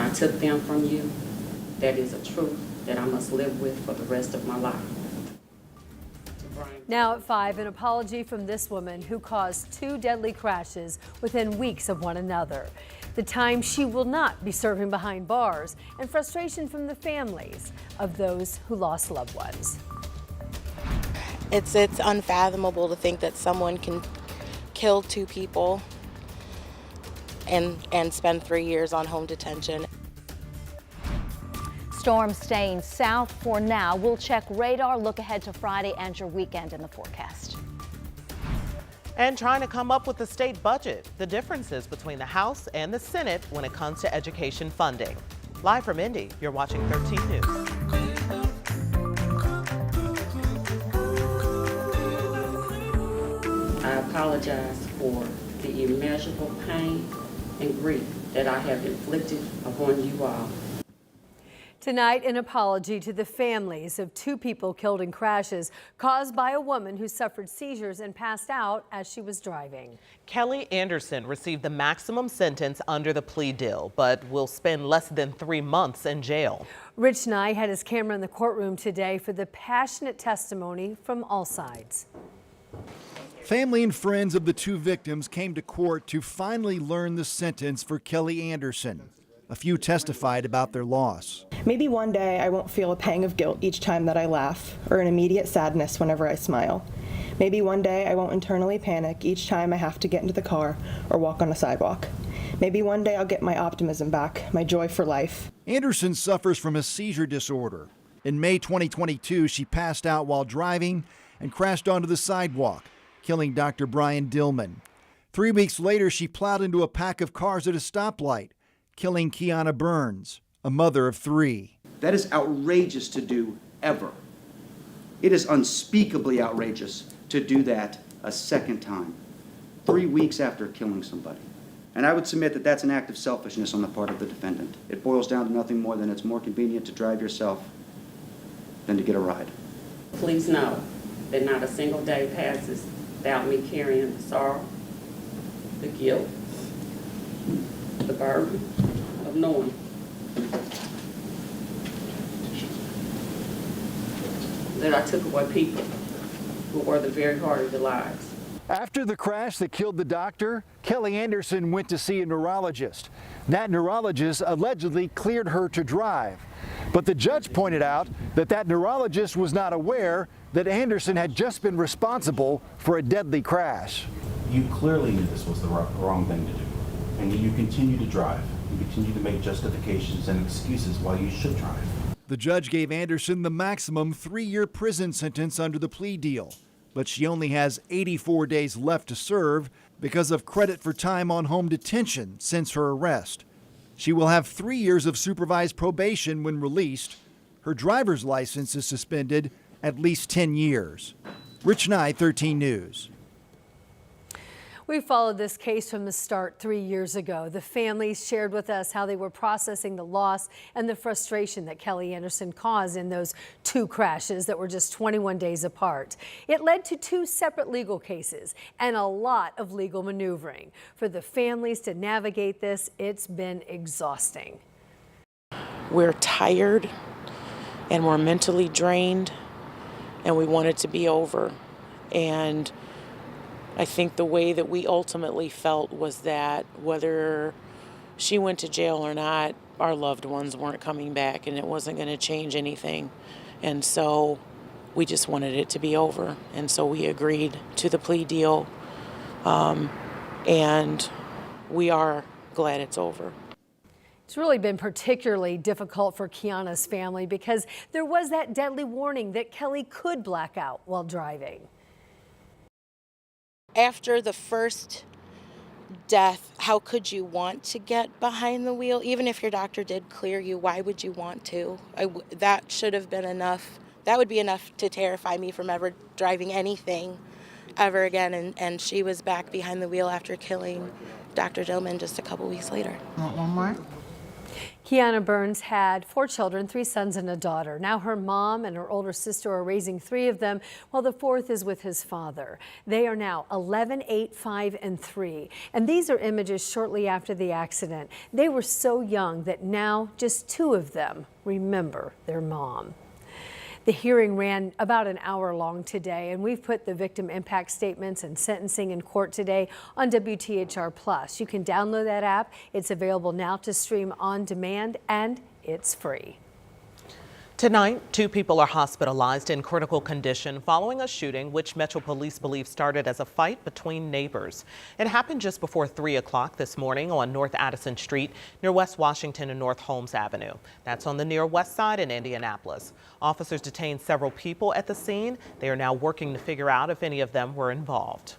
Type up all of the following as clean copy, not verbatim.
I took them from you, that is a truth that I must live with for the rest of my life. Now at 5, an apology from this woman who caused 2 deadly crashes within weeks of one another. The time she will not be serving behind bars, and frustration from the families of those who lost loved ones. It's unfathomable to think that someone can kill 2 people and spend 3 years on home detention. Storm staying south for now. We'll check radar, look ahead to Friday and your weekend in the forecast. And trying to come up with a state budget, the differences between the House and the Senate when it comes to education funding. Live from Indy, you're watching 13 News. I apologize for the immeasurable pain and grief that I have inflicted upon you all. Tonight, an apology to the families of 2 people killed in crashes caused by a woman who suffered seizures and passed out as she was driving. Kelly Anderson received the maximum sentence under the plea deal, but will spend less than 3 months in jail. Rich Nye had his camera in the courtroom today for the passionate testimony from all sides. Family and friends of the 2 victims came to court to finally learn the sentence for Kelly Anderson. A few testified about their loss. Maybe one day I won't feel a pang of guilt each time that I laugh, or an immediate sadness whenever I smile. Maybe one day I won't internally panic each time I have to get into the car or walk on a sidewalk. Maybe one day I'll get my optimism back, my joy for life. Anderson suffers from a seizure disorder. In May 2022, she passed out while driving and crashed onto the sidewalk, killing Dr. Brian Dillman. 3 weeks later, she plowed into a pack of cars at a stoplight, killing Kiana Burns, a mother of 3. That is outrageous to do ever. It is unspeakably outrageous to do that a second time, 3 weeks after killing somebody. And I would submit that that's an act of selfishness on the part of the defendant. It boils down to nothing more than it's more convenient to drive yourself than to get a ride. Please know that not a single day passes without me carrying the sorrow, the guilt, the burden of knowing that I took away people who were the very heart of their lives. After the crash that killed the doctor, Kelly Anderson went to see a neurologist. That neurologist allegedly cleared her to drive. But the judge pointed out that that neurologist was not aware that Anderson had just been responsible for a deadly crash. You clearly knew this was the wrong thing to do, and you continue to drive. You continue to make justifications and excuses why you should drive. The judge gave Anderson the maximum 3-year prison sentence under the plea deal, but she only has 84 days left to serve because of credit for time on home detention since her arrest. She will have 3 years of supervised probation when released. Her driver's license is suspended at least 10 years. Rich Nye, 13 News. We followed this case from the start 3 years ago. The families shared with us how they were processing the loss and the frustration that Kelly Anderson caused in those 2 crashes that were just 21 days apart. It led to 2 separate legal cases and a lot of legal maneuvering. For the families to navigate this, it's been exhausting. We're tired and we're mentally drained and we want it to be over. And I think the way that we ultimately felt was that whether she went to jail or not, our loved ones weren't coming back and it wasn't going to change anything. And so we just wanted it to be over. And so we agreed to the plea deal. And we are glad it's over. It's really been particularly difficult for Kiana's family because there was that deadly warning that Kelly could black out while driving. After the first death, how could you want to get behind the wheel? Even if your doctor did clear you, why would you want to? That should have been enough. That would be enough to terrify me from ever driving anything ever again. And she was back behind the wheel after killing Dr. Dillman just a couple weeks later. Want one more? Kiana Burns had 4 children, 3 sons and a daughter. Now her mom and her older sister are raising 3 of them, while the 4th is with his father. They are now 11, 8, 5, and 3. And these are images shortly after the accident. They were so young that now just 2 of them remember their mom. The hearing ran about an hour long today, and we've put the victim impact statements and sentencing in court today on WTHR+. You can download that app. It's available now to stream on demand, and it's free. Tonight, 2 people are hospitalized in critical condition following a shooting which Metro Police believe started as a fight between neighbors. It happened just before 3 o'clock this morning on North Addison Street near West Washington and North Holmes Avenue. That's on the near west side in Indianapolis. Officers detained several people at the scene. They are now working to figure out if any of them were involved.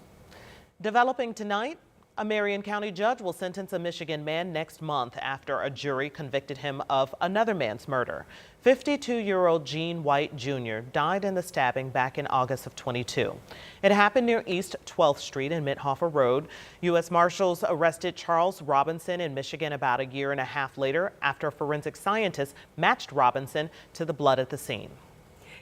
Developing tonight, a Marion County judge will sentence a Michigan man next month after a jury convicted him of another man's murder. 52-year-old Gene White Jr. died in the stabbing back in August of 22. It happened near East 12th Street and Mithofer Road. U.S. Marshals arrested Charles Robinson in Michigan about a year and a half later after forensic scientists matched Robinson to the blood at the scene.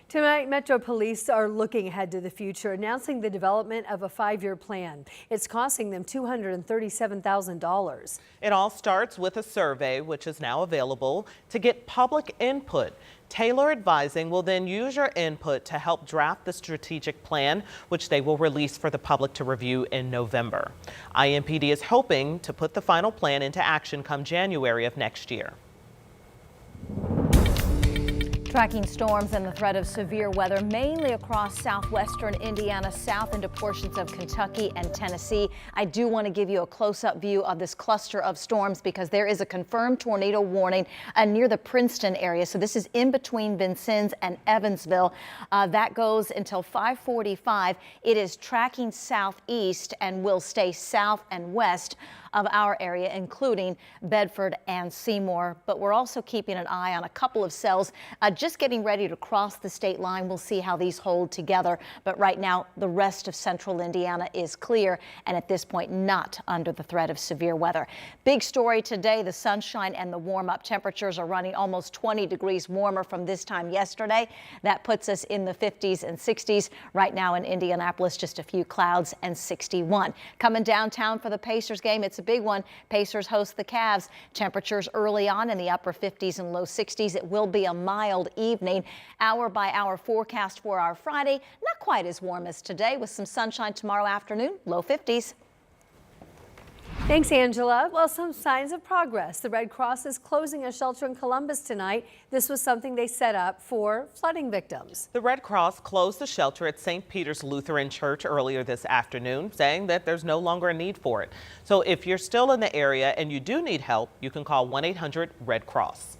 Tonight, Metro Police are looking ahead to the future, announcing the development of a 5-year plan. It's costing them $237,000. It all starts with a survey, which is now available to get public input. Taylor Advising will then use your input to help draft the strategic plan, which they will release for the public to review in November. IMPD is hoping to put the final plan into action come January of next year. Tracking storms and the threat of severe weather mainly across southwestern Indiana, south into portions of Kentucky and Tennessee. I do want to give you a close-up view of this cluster of storms because there is a confirmed tornado warning near the Princeton area. So this is in between Vincennes and Evansville. That goes until 5:45. It is tracking southeast and will stay south and west of our area, including Bedford and Seymour. But we're also keeping an eye on a couple of cells just getting ready to cross the state line. We'll see how these hold together. But right now, the rest of central Indiana is clear and at this point not under the threat of severe weather. Big story today, the sunshine and the warm up. Temperatures are running almost 20 degrees warmer from this time yesterday. That puts us in the 50s and 60s. Right now in Indianapolis, just a few clouds and 61. Coming downtown for the Pacers game, it's a big one. Pacers host the Cavs. Temperatures early on in the upper 50s and low 60s. It will be a mild evening. Hour by hour forecast for our Friday. Not quite as warm as today with some sunshine tomorrow afternoon, low 50s. Thanks, Angela. Well, some signs of progress. The Red Cross is closing a shelter in Columbus tonight. This was something they set up for flooding victims. The Red Cross closed the shelter at St. Peter's Lutheran Church earlier this afternoon, saying that there's no longer a need for it. So if you're still in the area and you do need help, you can call 1-800-RED-CROSS.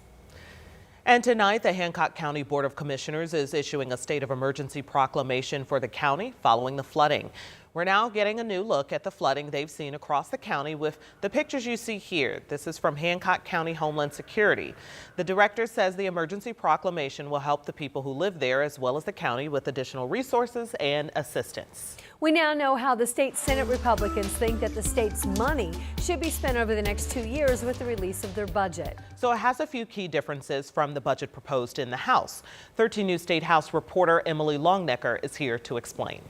And tonight, the Hancock County Board of Commissioners is issuing a state of emergency proclamation for the county following the flooding. We're now getting a new look at the flooding they've seen across the county with the pictures you see here. This is from Hancock County Homeland Security. The director says the emergency proclamation will help the people who live there as well as the county with additional resources and assistance. We now know how the state Senate Republicans think that the state's money should be spent over the next 2 years with the release of their budget. So it has a few key differences from the budget proposed in the House. 13 News State House reporter Emily Longnecker is here to explain.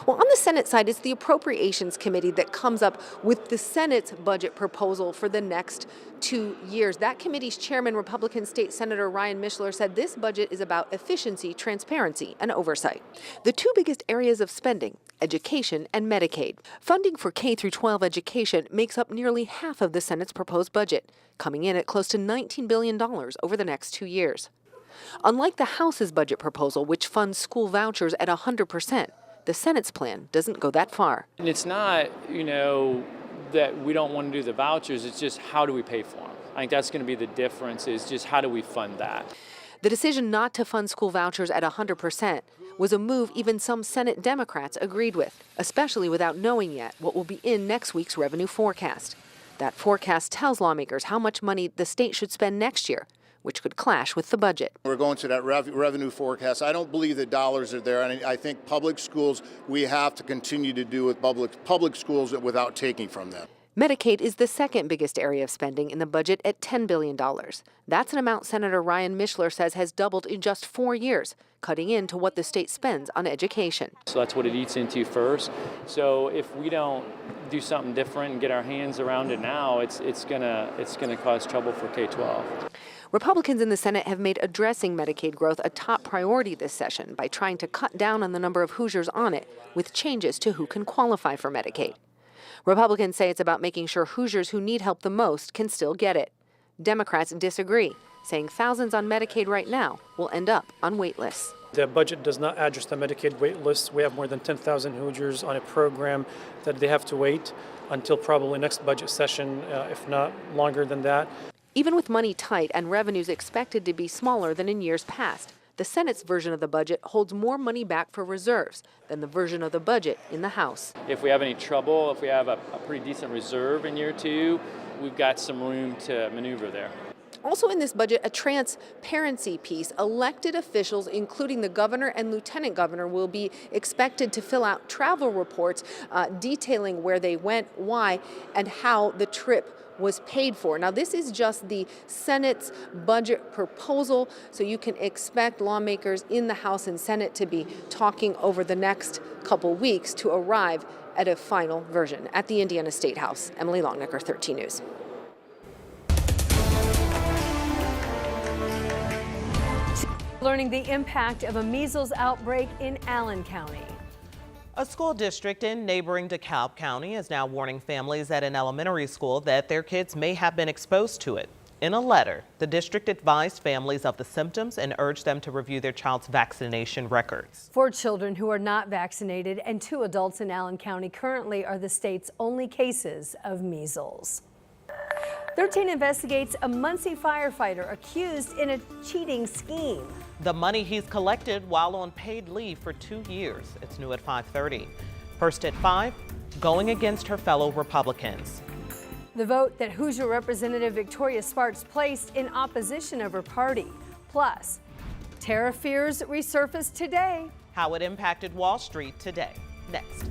Well, on the Senate side, it's the Appropriations Committee that comes up with the Senate's budget proposal for the next 2 years. That committee's chairman, Republican State Senator Ryan Mishler, said this budget is about efficiency, transparency, and oversight. The 2 biggest areas of spending, education and Medicaid. Funding for K-12 education makes up nearly half of the Senate's proposed budget, coming in at close to $19 billion over the next 2 years. Unlike the House's budget proposal, which funds school vouchers at 100%, the Senate's plan doesn't go that far. And it's not, that we don't want to do the vouchers, it's just how do we pay for them? I think that's going to be the difference, is just how do we fund that? The decision not to fund school vouchers at 100% was a move even some Senate Democrats agreed with, especially without knowing yet what will be in next week's revenue forecast. That forecast tells lawmakers how much money the state should spend next year, which could clash with the budget. We're going to that revenue forecast. I don't believe the dollars are there, and I think public schools, we have to continue to do with public schools without taking from them. Medicaid is the second biggest area of spending in the budget at $10 billion. That's an amount Senator Ryan Mishler says has doubled in just 4 years, cutting into what the state spends on education. So that's what it eats into first. So if we don't do something different and get our hands around it now, it's gonna cause trouble for K-12. Republicans in the Senate have made addressing Medicaid growth a top priority this session by trying to cut down on the number of Hoosiers on it with changes to who can qualify for Medicaid. Republicans say it's about making sure Hoosiers who need help the most can still get it. Democrats disagree, saying thousands on Medicaid right now will end up on wait lists. The budget does not address the Medicaid wait lists. We have more than 10,000 Hoosiers on a program that they have to wait until probably next budget session, if not longer than that. Even with money tight and revenues expected to be smaller than in years past, the Senate's version of the budget holds more money back for reserves than the version of the budget in the House. If we have any trouble, if we have a pretty decent reserve in year 2, we've got some room to maneuver there. Also in this budget, a transparency piece. Elected officials, including the governor and lieutenant governor, will be expected to fill out travel reports detailing where they went, why, and how the trip was paid for. Now, this is just the Senate's budget proposal, so you can expect lawmakers in the House and Senate to be talking over the next couple weeks to arrive at a final version. At the Indiana State House, Emily Longnecker, 13 News. Learning the impact of a measles outbreak in Allen County. A school district in neighboring DeKalb County is now warning families at an elementary school that their kids may have been exposed to it. In a letter, the district advised families of the symptoms and urged them to review their child's vaccination records. 4 children who are not vaccinated and 2 adults in Allen County currently are the state's only cases of measles. 13 investigates a Muncie firefighter accused in a cheating scheme. The money he's collected while on paid leave for 2 years. It's new at 5:30. First at 5, going against her fellow Republicans. The vote that Hoosier Representative Victoria Sparks placed in opposition of her party. Plus, tariff fears resurfaced today. How it impacted Wall Street today. Next.